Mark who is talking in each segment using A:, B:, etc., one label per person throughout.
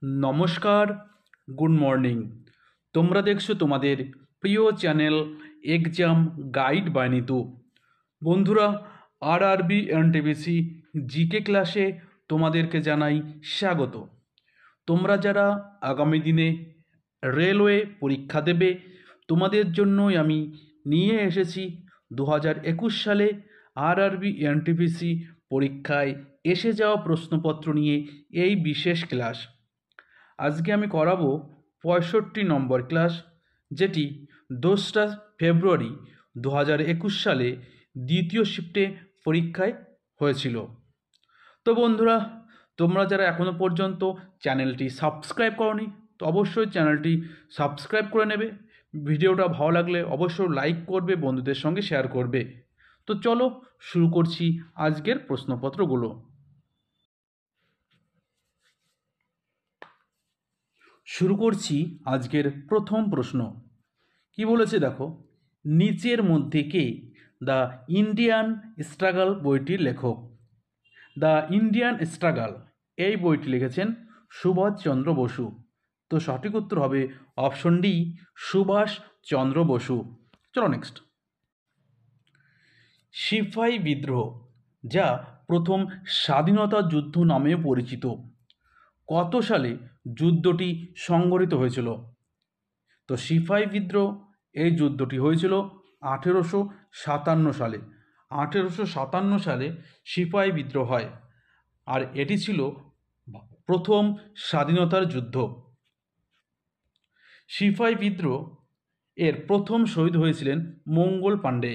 A: নমস্কার, good morning. তোমরা দেখছো তোমাদের প্রিয় channel exam guide by Nitu. বন্ধুরা, আরআরবি এনটিপিসি জিকে ক্লাসে তোমাদেরকে জানাই স্বাগত। তোমরা যারা আগামী দিনে রেলওয়ে পরীক্ষা দেবে, তোমাদের জন্যই আমি নিয়ে এসেছি 2021 সালে আরআরবি এনটিপিসি পরীক্ষায় এসে যাওয়া প্রশ্নপত্র নিয়ে এই বিশেষ ক্লাস। আজকে আমি করাবো 65 নম্বর ক্লাস, যেটি 2রা ফেব্রুয়ারি 2021 সালে দ্বিতীয় শিফটে পরীক্ষায় হয়েছিল। তো বন্ধুরা, তোমরা যারা এখনও পর্যন্ত চ্যানেলটি সাবস্ক্রাইব করোনি, তো অবশ্যই চ্যানেলটি সাবস্ক্রাইব করে নেবে। ভিডিওটা ভালো লাগলে অবশ্যই লাইক করবে, বন্ধুদের সঙ্গে শেয়ার করবে। তো চলো শুরু করছি আজকের প্রশ্নপত্রগুলো। শুরু করছি আজকের প্রথম প্রশ্ন। কি বলেছে দেখো, নিচের মধ্যে কে দ্য ইন্ডিয়ান স্ট্রাগল বইটির লেখক? দ্য ইন্ডিয়ান স্ট্রাগল এই বইটি লিখেছেন সুভাষচন্দ্র বসু। তো সঠিক উত্তর হবে অপশন ডি, সুভাষচন্দ্র বসু। চলো নেক্সট। সিপাহী বিদ্রোহ, যা প্রথম স্বাধীনতা যুদ্ধ নামেও পরিচিত, কত সালে যুদ্ধটি সংঘটিত হয়েছিল? তো সিপাহী বিদ্রোহ এই যুদ্ধটি হয়েছিল 1857 সালে। 1857 সালে সিপাহী বিদ্রোহ হয়, আর এটি ছিল প্রথম স্বাধীনতার যুদ্ধ। সিপাহী বিদ্রোহ এর প্রথম শহীদ হয়েছিলেন মঙ্গল পাণ্ডে।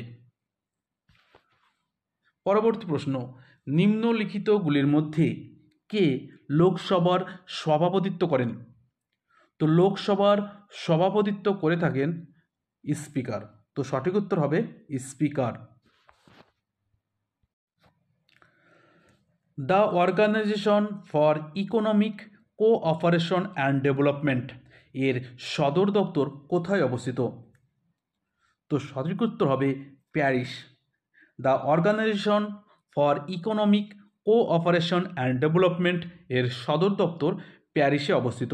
A: পরবর্তী প্রশ্ন, নিম্নলিখিতগুলির মধ্যে কে লোকসভার সভাপতিত্ব করেন? তো লোকসভার সভাপতিত্ব করে থাকেন স্পিকার। তো সঠিক উত্তর হবে speaker. The organisation for economic cooperation and development এর সদর দপ্তর কোথায় অবস্থিত? তো সঠিক উত্তর হবে Paris. The organisation for economic cooperation and development এর সদর দপ্তর প্যারিসে অবস্থিত।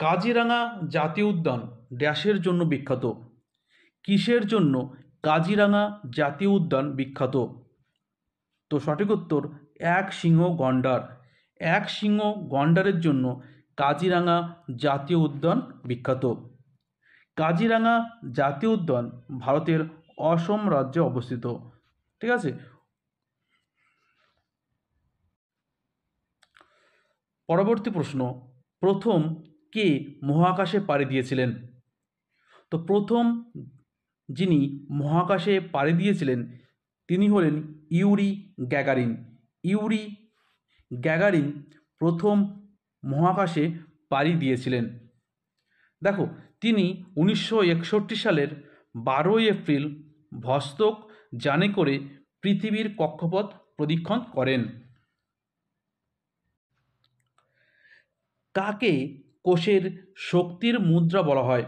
A: কাজিরাঙা জাতীয় উদ্যান ড্যাশের জন্য বিখ্যাত? কিসের জন্য কাজিরাঙা জাতীয় উদ্যান বিখ্যাত? তো সঠিক উত্তর এক সিংহ গন্ডার। এক সিংহ গন্ডারের জন্য কাজিরাঙা জাতীয় উদ্যান বিখ্যাত। কাজিরাঙা জাতীয় উদ্যান ভারতের অসম রাজ্যে অবস্থিত। ঠিক আছে। পরবর্তী প্রশ্ন, প্রথম কে মহাকাশে পাড়ি দিয়েছিলেন? তো প্রথম যিনি মহাকাশে পাড়ি দিয়েছিলেন তিনি হলেন ইউরি গ্যাগারিন। ইউরি গ্যাগারিন প্রথম মহাকাশে পাড়ি দিয়েছিলেন। দেখো, তিনি 1961 সালের 12 এপ্রিল ভস্তক যানে করে পৃথিবীর কক্ষপথ প্রদক্ষিণ করেন। কাকে কোষের শক্তির মুদ্রা বলা হয়?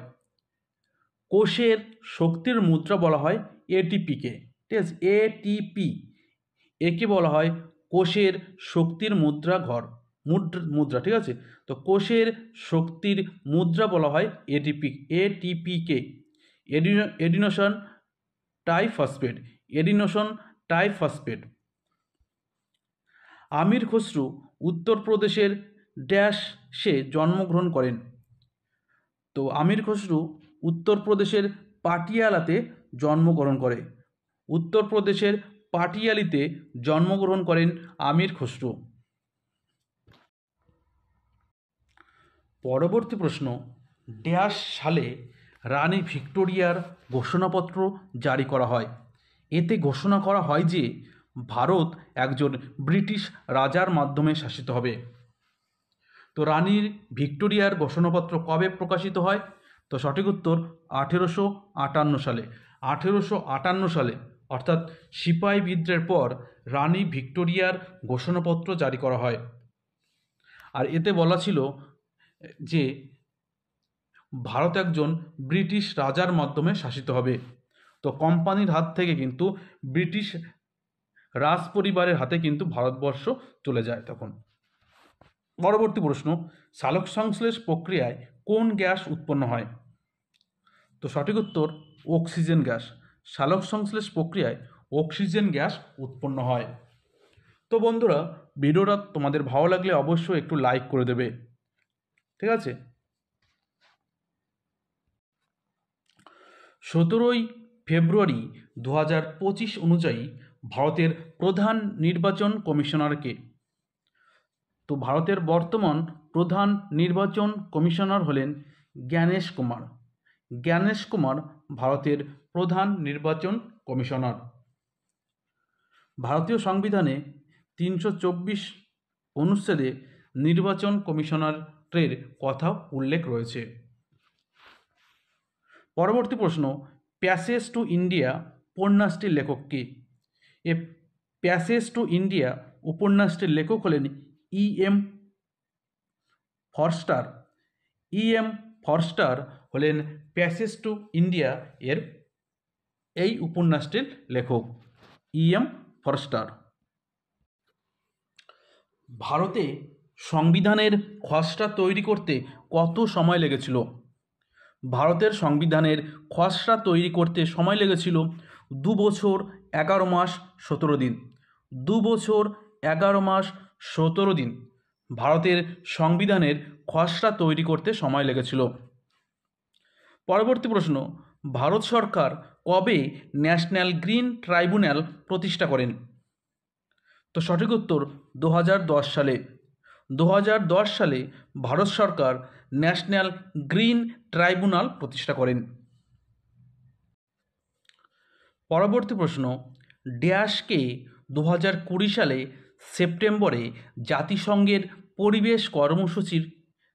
A: কোষের শক্তির মুদ্রা বলা হয় এটিপিকে। ঠিক আছে, এটিপি একে বলা হয় কোষের শক্তির মুদ্রা মুদ্রা। ঠিক আছে, তো কোষের শক্তির মুদ্রা বলা হয় এটিপিকে। এডিনোসন টাইফসফেট। এডিনোসন টাইফসফেট। আমির খসরু উত্তরপ্রদেশের ড্যাশে জন্মগ্রহণ করেন? তো আমির খসরু উত্তরপ্রদেশের পাটিয়ালাতে জন্মগ্রহণ করে। উত্তরপ্রদেশের পাটিয়ালিতে জন্মগ্রহণ করেন আমির খসরু। পরবর্তী প্রশ্ন, ড্যাশ সালে রানী ভিক্টোরিয়ার ঘোষণাপত্র জারি করা হয়? এতে ঘোষণা করা হয় যে ভারত একজন ব্রিটিশ রাজার মাধ্যমে শাসিত হবে। তো রানীর ভিক্টোরিয়ার ঘোষণাপত্র কবে প্রকাশিত হয়? তো সঠিক উত্তর 1858 সালে। 1858 সালে, অর্থাৎ সিপাহী বিদ্রোহের পর রানী ভিক্টোরিয়ার ঘোষণাপত্র জারি করা হয়। আর এতে বলা ছিল যে ভারত একজন ব্রিটিশ রাজার মাধ্যমে শাসিত হবে। তো কোম্পানির হাত থেকে কিন্তু ব্রিটিশ রাজ পরিবারের হাতে কিন্তু ভারতবর্ষ চলে যায় তখন। পরবর্তী প্রশ্ন, সালোক সংশ্লেষ প্রক্রিয়ায় কোন গ্যাস উৎপন্ন হয়? তো সঠিক উত্তর অক্সিজেন গ্যাস। সালোক সংশ্লেষ প্রক্রিয়ায় অক্সিজেন গ্যাস উৎপন্ন হয়। তো বন্ধুরা, ভিডিওটা তোমাদের ভালো লাগলে অবশ্যই একটু লাইক করে দেবে, ঠিক আছে? 17ই ফেব্রুয়ারি 2025 অনুযায়ী ভারতের প্রধান নির্বাচন কমিশনারকে? তো ভারতের বর্তমান প্রধান নির্বাচন কমিশনার হলেন জ্ঞানেশ কুমার। জ্ঞানেশ কুমার ভারতের প্রধান নির্বাচন কমিশনার। ভারতীয় সংবিধানে 324 অনুচ্ছেদে নির্বাচন কমিশনারের কথা উল্লেখ রয়েছে। পরবর্তী প্রশ্ন, প্যাসেজ টু ইন্ডিয়া উপন্যাসটির লেখক কে? এ প্যাসেজ টু ইন্ডিয়া উপন্যাসটির লেখক হলেন E.M. ফরস্টার। E.M. ফরস্টার হলেন প্যাসেজ টু ইন্ডিয়া এর এই উপন্যাসটির লেখক E.M. ফরস্টার। ভারতে সংবিধানের খসড়া তৈরি করতে কত সময় লেগেছিল? ভারতের সংবিধানের খসড়া তৈরি করতে সময় লেগেছিল 2 বছর 11 মাস 17 দিন। 2 বছর 11 মাস 17 দিন ভারতের সংবিধানের খসড়া তৈরি করতে সময় লেগেছিল। পরবর্তী প্রশ্ন, ভারত সরকার কবে ন্যাশনাল গ্রিন ট্রাইব্যুনাল প্রতিষ্ঠা করেন? তো সঠিক উত্তর 2010 সালে। 2010 সালে ভারত সরকার ন্যাশনাল গ্রিন ট্রাইব্যুনাল প্রতিষ্ঠা করেন। পরবর্তী প্রশ্ন, ড্যাশকে 2020 সালে সেপ্টেম্বরে জাতিসংঘের পরিবেশ কর্মসূচির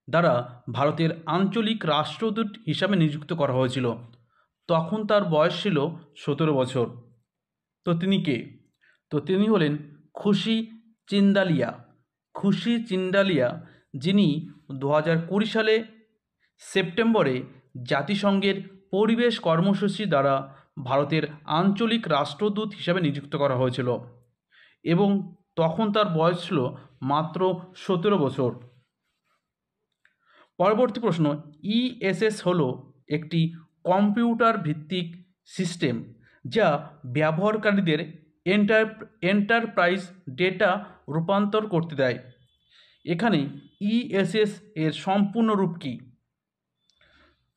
A: দ্বারা ভারতের আঞ্চলিক রাষ্ট্রদূত হিসাবে নিযুক্ত করা হয়েছিল। তখন তার বয়স ছিল 17 বছর। তো তিনি কে? তো তিনি হলেন খুশি চিন্দালিয়া। খুশি চিন্দালিয়া, যিনি 2020 সালে সেপ্টেম্বরে জাতিসংঘের পরিবেশ কর্মসূচি দ্বারা ভারতের আঞ্চলিক রাষ্ট্রদূত হিসাবে নিযুক্ত করা হয়েছিল এবং তখন তার বয়স ছিল মাত্র 17 বছর। পরবর্তী প্রশ্ন, ESS হলো একটি কম্পিউটার ভিত্তিক সিস্টেম যা ব্যবহারকারীদের এন্টারপ্রাইজ ডেটা রূপান্তর করতে দেয়। এখানে ESS এর সম্পূর্ণ রূপ কী?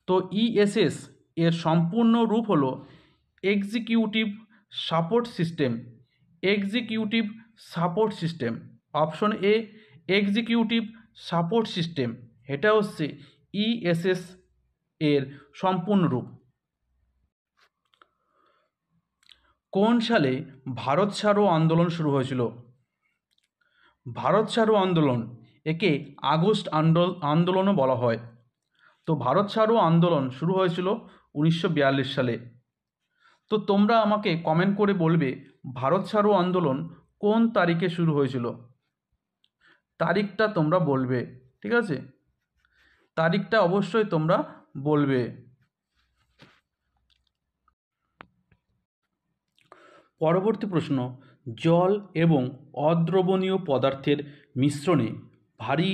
A: তো ESS এর সম্পূর্ণ রূপ হলো executive support system. Executive support system. Option A executive support system, এটা হচ্ছে ESS এর সম্পূর্ণ রূপ। কোন সালে ভারত ছাড়ো আন্দোলন শুরু হয়েছিল? ভারত ছাড়ো আন্দোলন, একে আগস্ট আন্দোলনও বলা হয়। তো ভারত ছাড়ো আন্দোলন শুরু হয়েছিল 1942 সালে। তো তোমরা আমাকে কমেন্ট করে বলবে ভারত ছাড়ো আন্দোলন কোন তারিখে শুরু হয়েছিল। তারিখটা তোমরা বলবে, ঠিক আছে? তারিখটা অবশ্যই তোমরা বলবে। পরবর্তী প্রশ্ন, জল এবং অদ্রবণীয় পদার্থের মিশ্রণে ভারী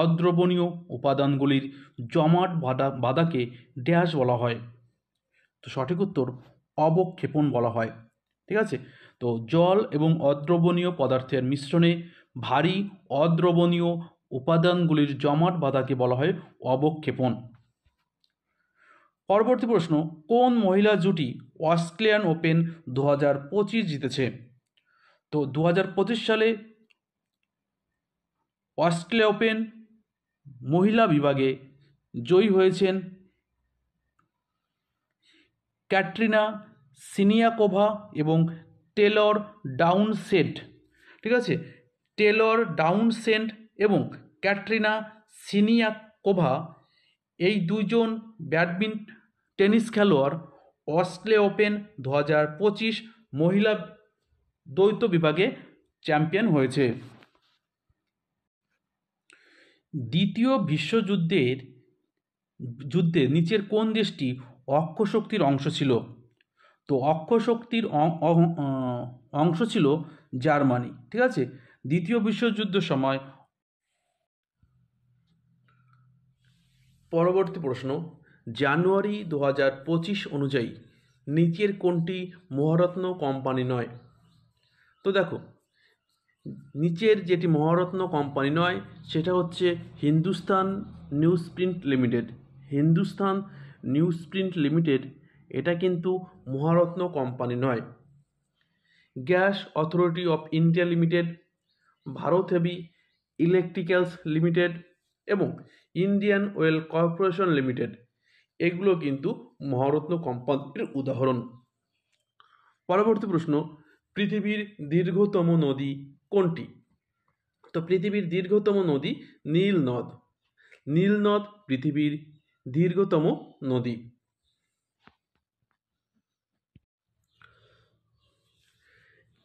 A: অদ্রবণীয় উপাদানগুলির জমাট বাঁধাকে ড্যাশ বলা হয়? তো সঠিক উত্তর অবক্ষেপণ বলা হয়, ঠিক আছে? তো জল এবং অদ্রবণীয় পদার্থের মিশ্রণে ভারী অদ্রবণীয় উপাদানগুলির জমাট বাঁধাকে বলা হয় অবক্ষেপণ। পরবর্তী প্রশ্ন, কোন মহিলা জুটি অস্ট্রেলিয়ান ওপেন 2025 জিতেছে? তো 2025 সালে অস্ট্রেলিয়া ওপেন মহিলা বিভাগে জয়ী হয়েছেন ক্যাটরিনা সিনিয়াকোভা এবং টেলর ডাউনসেন্ট, ঠিক আছে? টেলর ডাউনসেন্ট এবং ক্যাটরিনা সিনিয়াকোভা এই দুজন টেনিস খেলোয়াড় অস্ট্রেলিয়া ওপেন 2025 মহিলা দ্বৈত বিভাগে চ্যাম্পিয়ন হয়েছে। দ্বিতীয় যুদ্ধে নিচের কোন দেশটি অক্ষ শক্তির অংশ ছিল? তো অক্ষ শক্তির অংশ ছিল জার্মানি, ঠিক আছে? দ্বিতীয় বিশ্বযুদ্ধের সময় পরবর্তী প্রশ্ন, জানুয়ারি 2025 অনুযায়ী নিচের কোনটি মহারত্ন কোম্পানি নয়? তো দেখো, নিচের যেটি মহারত্ন কোম্পানি নয় সেটা হচ্ছে Hindustan newsprint limited. Hindustan newsprint limited এটা কিন্তু মহারত্ন কোম্পানি নয়। Gas authority of India limited, Bharat heavy electricals limited এবং ইন্ডিয়ান অয়েল কর্পোরেশন লিমিটেড এগুলো কিন্তু মহারত্ন কোম্পানির উদাহরণ। পরবর্তী প্রশ্ন, পৃথিবীর দীর্ঘতম নদী কোনটি? তো পৃথিবীর দীর্ঘতম নদী নীল নদ। নীল নদ পৃথিবীর দীর্ঘতম নদী।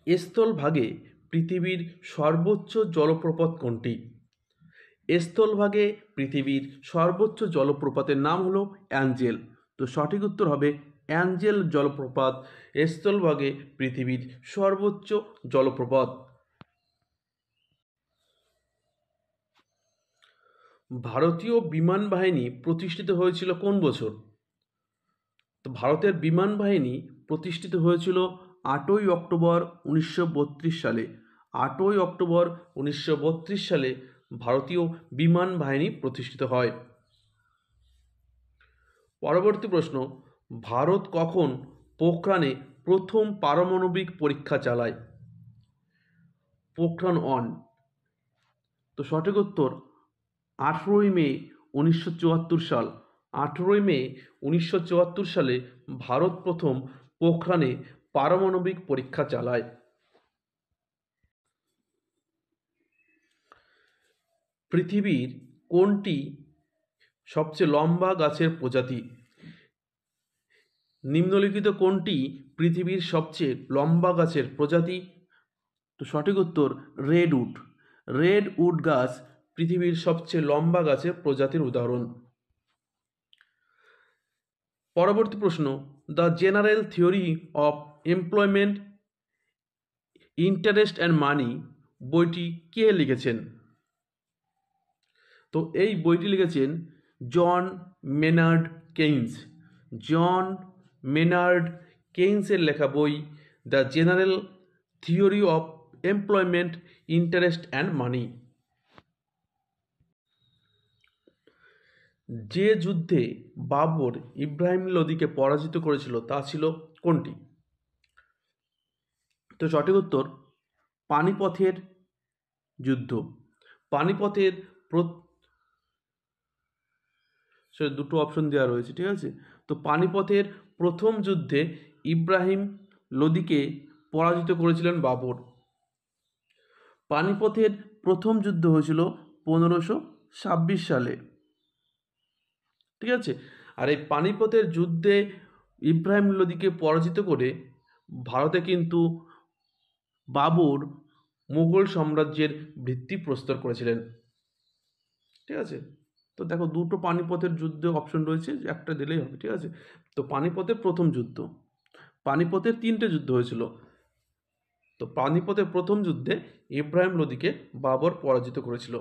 A: স্থলভাগে পৃথিবীর সর্বোচ্চ জলপ্রপাত কোনটি? স্থলভাগে পৃথিবীর সর্বোচ্চ জলপ্রপাতের নাম হলো অ্যাঞ্জেল। তো সঠিক উত্তর হবে অ্যাঞ্জেল জলপ্রপাত স্থলভাগে পৃথিবীর সর্বোচ্চ জলপ্রপাত। ভারতীয় বিমান বাহিনী প্রতিষ্ঠিত হয়েছিল কোন বছর? তো ভারতের বিমান বাহিনী প্রতিষ্ঠিত হয়েছিল 8ই অক্টোবর 1932 সালে। 8ই অক্টোবর 1932 সালে ভারতীয় বিমান বাহিনী প্রতিষ্ঠিত হয়। পরবর্তী প্রশ্ন, ভারত কখন পোখরানে প্রথম পারমাণবিক পরীক্ষা চালায়? পোখরান 1। তো সঠিক উত্তর 18ই মে 1974 সাল। 18ই মে 1974 সালে ভারত প্রথম পোখরানে পারমাণবিক পরীক্ষা চালায়। পৃথিবীর কোনটি সবচেয়ে লম্বা গাছের প্রজাতি? নিম্নলিখিত কোনটি পৃথিবীর সবচেয়ে লম্বা গাছের প্রজাতি? তো সঠিক উত্তর রেডউড। রেডউড গাছ পৃথিবীর সবচেয়ে লম্বা গাছের প্রজাতির উদাহরণ। পরবর্তী প্রশ্ন, the general theory of employment, interest and money বইটি কে লিখেছেন? তো এই বইটি লিখেছেন জন মেনার্ড কেইন্স। জন মেনার্ড কেইন্সের লেখা বই the general theory of employment, interest and money. যে যুদ্ধে বাবর ইব্রাহিম লোদিকে পরাজিত করেছিল তা ছিল কোনটি? তো সঠিক উত্তর পানিপথের যুদ্ধ। পানিপথের দুটো অপশন দেওয়া রয়েছে, ঠিক আছে। তো পানিপথের প্রথম যুদ্ধে ইব্রাহিম লোদিকে পরাজিত করেছিলেন বাবর। পানিপথের প্রথম যুদ্ধ হয়েছিল 1526 সালে, ঠিক আছে। আর এই পানিপথের যুদ্ধে ইব্রাহিম লোদিকে পরাজিত করে ভারতে কিন্তু বাবর মুঘল সাম্রাজ্যের ভিত্তি প্রস্তর করেছিলেন, ঠিক আছে। তো দেখো, দুটো পানিপথের যুদ্ধে অপশন রয়েছে, একটা দিলেই হবে, ঠিক আছে। তো পানিপথের প্রথম যুদ্ধ, পানিপথের 3টে যুদ্ধ হয়েছিল। তো পানিপথের প্রথম যুদ্ধে ইব্রাহিম লোদিকে বাবর পরাজিত করেছিল,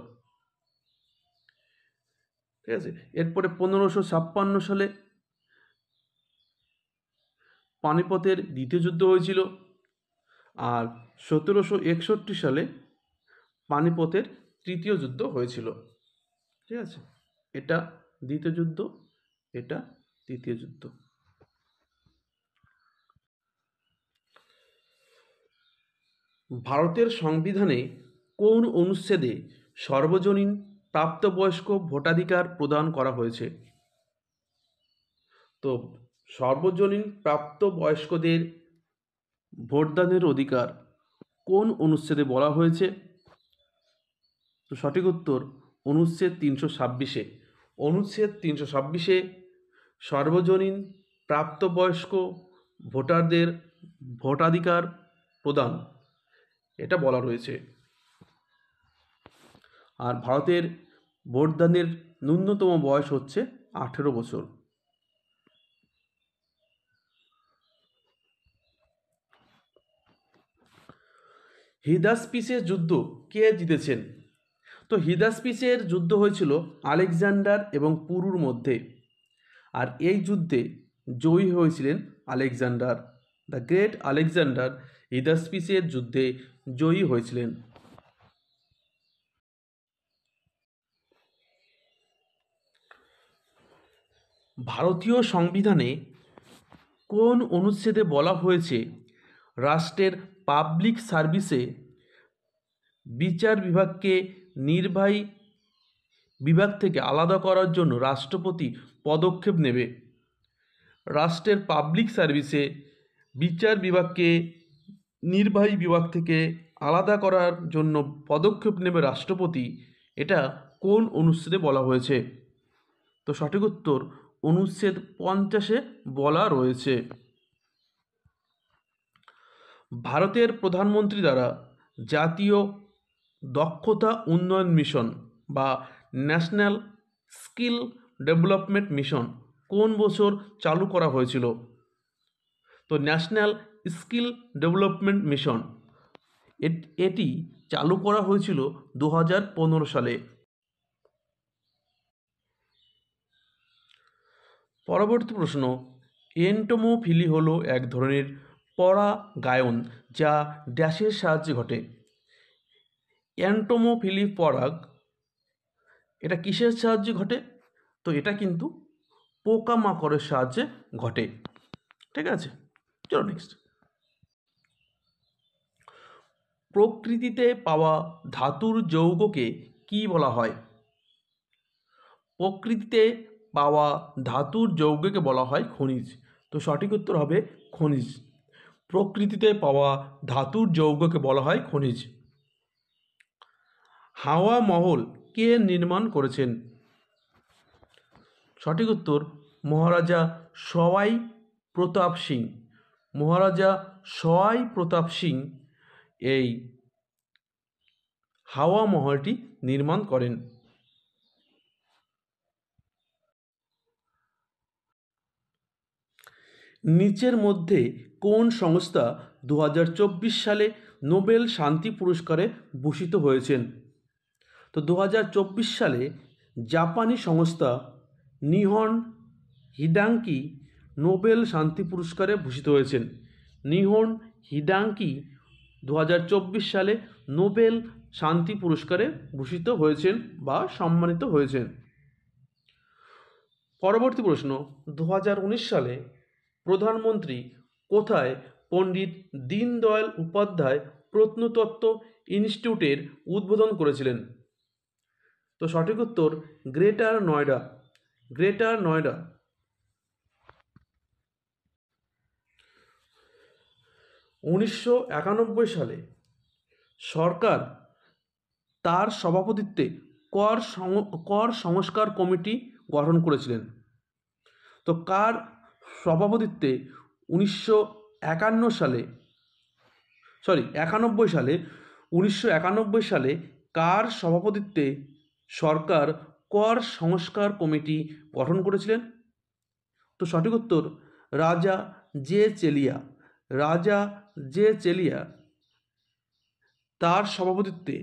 A: ঠিক আছে। এরপরে 1556 সালে পানিপথের দ্বিতীয় যুদ্ধ হয়েছিল, আর 1761 সালে পানিপথের তৃতীয় যুদ্ধ হয়েছিল, ঠিক আছে। এটা দ্বিতীয় যুদ্ধ, এটা তৃতীয় যুদ্ধ। ভারতের সংবিধানে কোন অনুচ্ছেদে সর্বজনীন প্রাপ্তবয়স্ক ভোটাধিকার প্রদান করা হয়েছে? তো সর্বজনীন প্রাপ্তবয়স্কদের ভোটদানের অধিকার কোন অনুচ্ছেদে বলা হয়েছে? তো সঠিক উত্তর অনুচ্ছেদ 326-এ। অনুচ্ছেদ 326-এ সর্বজনীন প্রাপ্তবয়স্ক ভোটারদের ভোটাধিকার প্রদান এটা বলা রয়েছে। আর ভারতের ভোটদানের ন্যূনতম বয়স হচ্ছে 18 বছর। হিদাসপিসের যুদ্ধ কে জিতেছেন? তো হিদাসপিসের যুদ্ধ হয়েছিল আলেকজান্ডার এবং পুরুর মধ্যে, আর এই যুদ্ধে জয়ী হয়েছিলেন আলেকজান্ডার। দ্য গ্রেট আলেকজান্ডার হিদাসপিসের যুদ্ধে জয়ী হয়েছিলেন। ভারতীয় সংবিধানে কোন অনুচ্ছেদে বলা হয়েছে রাষ্ট্রের পাবলিক সার্ভিসে বিচার বিভাগকে নির্বাহী বিভাগ থেকে আলাদা করার জন্য রাষ্ট্রপতি পদক্ষেপ নেবে? রাষ্ট্রের পাবলিক সার্ভিসে বিচার বিভাগকে নির্বাহী বিভাগ থেকে আলাদা করার জন্য পদক্ষেপ নেবে রাষ্ট্রপতি, এটা কোন অনুচ্ছেদে বলা হয়েছে? তো সঠিক উত্তর অনুচ্ছেদ 50-এ বলা রয়েছে। ভারতের প্রধানমন্ত্রী দ্বারা জাতীয় দক্ষতা উন্নয়ন মিশন বা ন্যাশনাল স্কিল ডেভেলপমেন্ট মিশন কোন বছর চালু করা হয়েছিল? তো ন্যাশনাল স্কিল ডেভেলপমেন্ট মিশন এটি চালু করা হয়েছিল 2015 সালে। পরবর্তী প্রশ্ন, এন্টোমোফিলি হলো এক ধরনের পরাগায়ন যা ড্যাশের সাহায্যে ঘটে। এন্টোমোফিলি পরাগ এটা কিসের সাহায্যে ঘটে? তো এটা কিন্তু পোকামাকড়ের সাহায্যে ঘটে। ঠিক আছে, চলো নেক্সট। প্রকৃতিতে পাওয়া ধাতুর যৌগকে কি বলা হয়? প্রকৃতিতে পাওয়া ধাতুর যৌগকে বলা হয় খনিজ। তো সঠিক উত্তর হবে খনিজ। প্রকৃতিতে পাওয়া ধাতুর যৌগকে বলা হয় খনিজ। হাওয়া মহল কে নির্মাণ করেছেন? সঠিক উত্তর মহারাজা সওয়াই প্রতাপ সিং। মহারাজা সওয়াই প্রতাপ সিং এই হাওয়া মহলটি নির্মাণ করেন। নিচের মধ্যে কোন সংস্থা 2024 সালে নোবেল শান্তি পুরস্কারে ভূষিত হয়েছেন? তো 2024 সালে জাপানি সংস্থা নিহন হিদাঙ্কি নোবেল শান্তি পুরস্কারে ভূষিত হয়েছেন। নিহন হিদাঙ্কি 2024 সালে নোবেল শান্তি পুরস্কারে ভূষিত হয়েছেন বা সম্মানিত হয়েছেন। পরবর্তী প্রশ্ন, 2019 সালে প্রধানমন্ত্রী কোথায় পণ্ডিত দীনদয়াল উপাধ্যায় প্রত্নতত্ত্ব ইনস্টিটিউটের উদ্বোধন করেছিলেন? তো সঠিক উত্তর গ্রেটার নয়ডা। গ্রেটার নয়ডা। 1991 সালে সরকার তার সভাপতিত্বে কর সংস্কার কমিটি গঠন করেছিলেন। তো কার সভাপতিত্বে 1991 সালে কার সভাপতিত্বে সরকার কর সংস্কার কমিটি গঠন করেছিলেন? তো সঠিক উত্তর রাজা জে চেলিয়া। রাজা জে চেলিয়া তার সভাপতিত্বে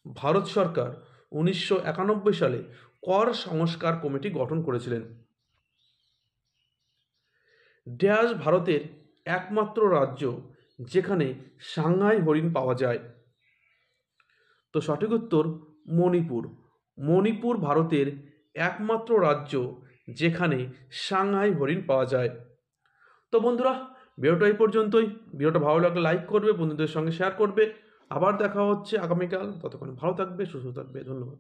A: ভারত সরকার 1991 সালে কর সংস্কার কমিটি গঠন করেছিলেন। ড্যাশ ভারতের একমাত্র রাজ্য যেখানে সাংহাই হরিণ পাওয়া যায়? তো সঠিক উত্তর মণিপুর। মণিপুর ভারতের একমাত্র রাজ্য যেখানে সাংহাই হরিণ পাওয়া যায়। তো বন্ধুরা, ভিডিওটা এই পর্যন্তই। ভিডিওটা ভালো লাগলে লাইক করবে, বন্ধুদের সঙ্গে শেয়ার করবে। আবার দেখা হচ্ছে আগামীকাল। ততক্ষণ ভালো থাকবে, সুস্থ থাকবে। ধন্যবাদ।